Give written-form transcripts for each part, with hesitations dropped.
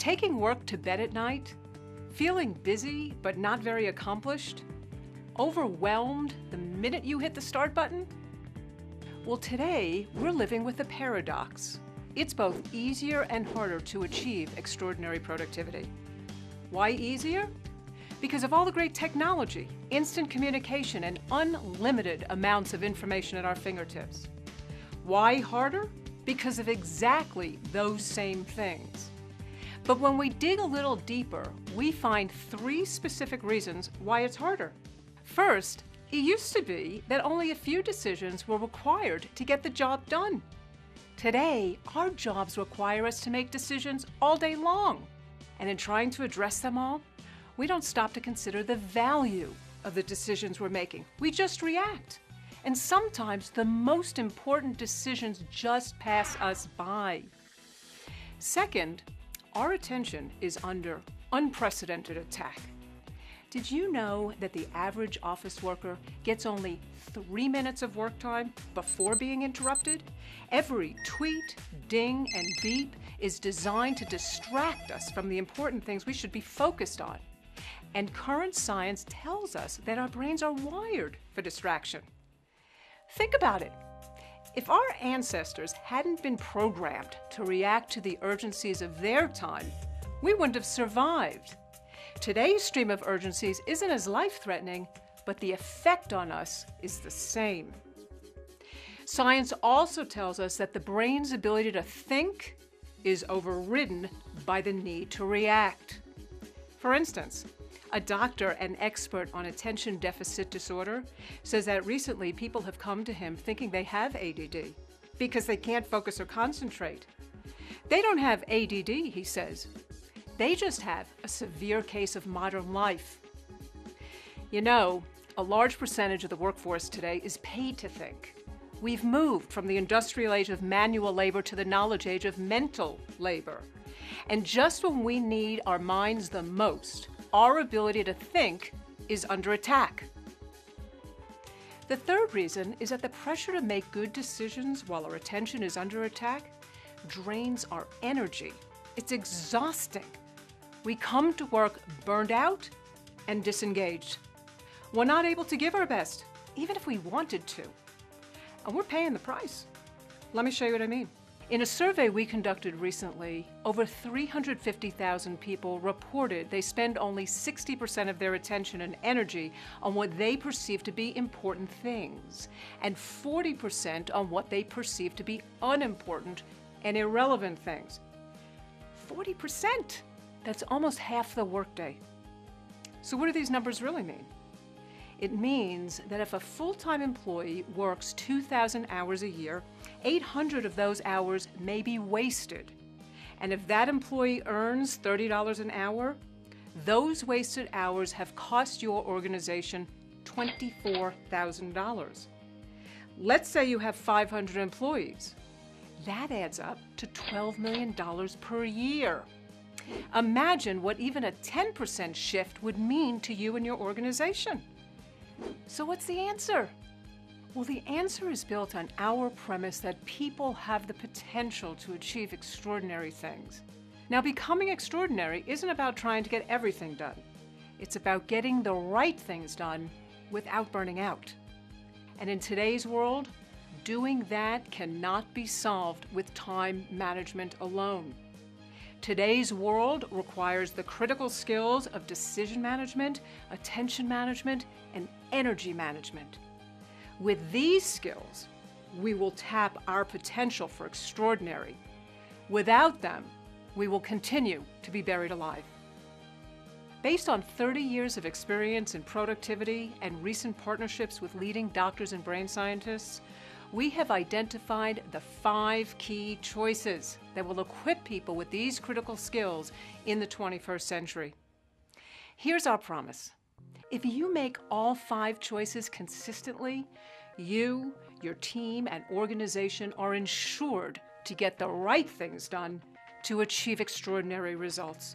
Taking work to bed at night? Feeling busy but not very accomplished? Overwhelmed the minute you hit the start button? Well, today we're living with a paradox. It's both easier and harder to achieve extraordinary productivity. Why easier? Because of all the great technology, instant communication, and unlimited amounts of information at our fingertips. Why harder? Because of exactly those same things. But when we dig a little deeper, we find 3 specific reasons why it's harder. First, it used to be that only a few decisions were required to get the job done. Today, our jobs require us to make decisions all day long. And in trying to address them all, we don't stop to consider the value of the decisions we're making. We just react. And sometimes the most important decisions just pass us by. Second, our attention is under unprecedented attack. Did you know that the average office worker gets only 3 minutes of work time before being interrupted? Every tweet, ding, and beep is designed to distract us from the important things we should be focused on. And current science tells us that our brains are wired for distraction. Think about it. If our ancestors hadn't been programmed to react to the urgencies of their time, we wouldn't have survived. Today's stream of urgencies isn't as life-threatening, but the effect on us is the same. Science also tells us that the brain's ability to think is overridden by the need to react. For instance, a doctor and expert on attention deficit disorder says that recently people have come to him thinking they have ADD because they can't focus or concentrate. They don't have ADD, he says. They just have a severe case of modern life. You know, a large percentage of the workforce today is paid to think. We've moved from the industrial age of manual labor to the knowledge age of mental labor. And just when we need our minds the most, our ability to think is under attack. The third reason is that the pressure to make good decisions while our attention is under attack drains our energy. It's exhausting. We come to work burned out and disengaged. We're not able to give our best, even if we wanted to. And we're paying the price. Let me show you what I mean. In a survey we conducted recently, over 350,000 people reported they spend only 60% of their attention and energy on what they perceive to be important things, and 40% on what they perceive to be unimportant and irrelevant things. 40%! That's almost half the workday. So what do these numbers really mean? It means that if a full-time employee works 2,000 hours a year, 800 of those hours may be wasted. And if that employee earns $30 an hour, those wasted hours have cost your organization $24,000. Let's say you have 500 employees. That adds up to $12 million per year. Imagine what even a 10% shift would mean to you and your organization. So what's the answer? Well, the answer is built on our premise that people have the potential to achieve extraordinary things. Now, becoming extraordinary isn't about trying to get everything done. It's about getting the right things done without burning out. And in today's world, doing that cannot be solved with time management alone. Today's world requires the critical skills of decision management, attention management, and energy management. With these skills, we will tap our potential for extraordinary. Without them, we will continue to be buried alive. Based on 30 years of experience in productivity and recent partnerships with leading doctors and brain scientists, we have identified the 5 key choices that will equip people with these critical skills in the 21st century. Here's our promise. If you make all 5 choices consistently, you, your team, and organization are ensured to get the right things done to achieve extraordinary results.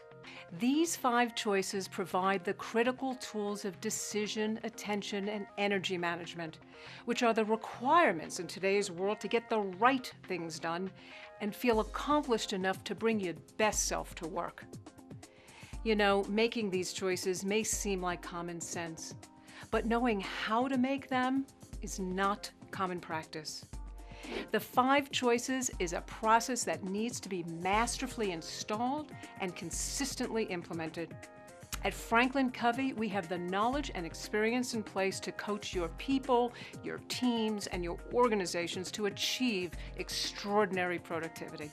These 5 choices provide the critical tools of decision, attention, and energy management, which are the requirements in today's world to get the right things done and feel accomplished enough to bring your best self to work. You know, making these choices may seem like common sense, but knowing how to make them is not common practice. The 5 choices is a process that needs to be masterfully installed and consistently implemented. At Franklin Covey, we have the knowledge and experience in place to coach your people, your teams, and your organizations to achieve extraordinary productivity.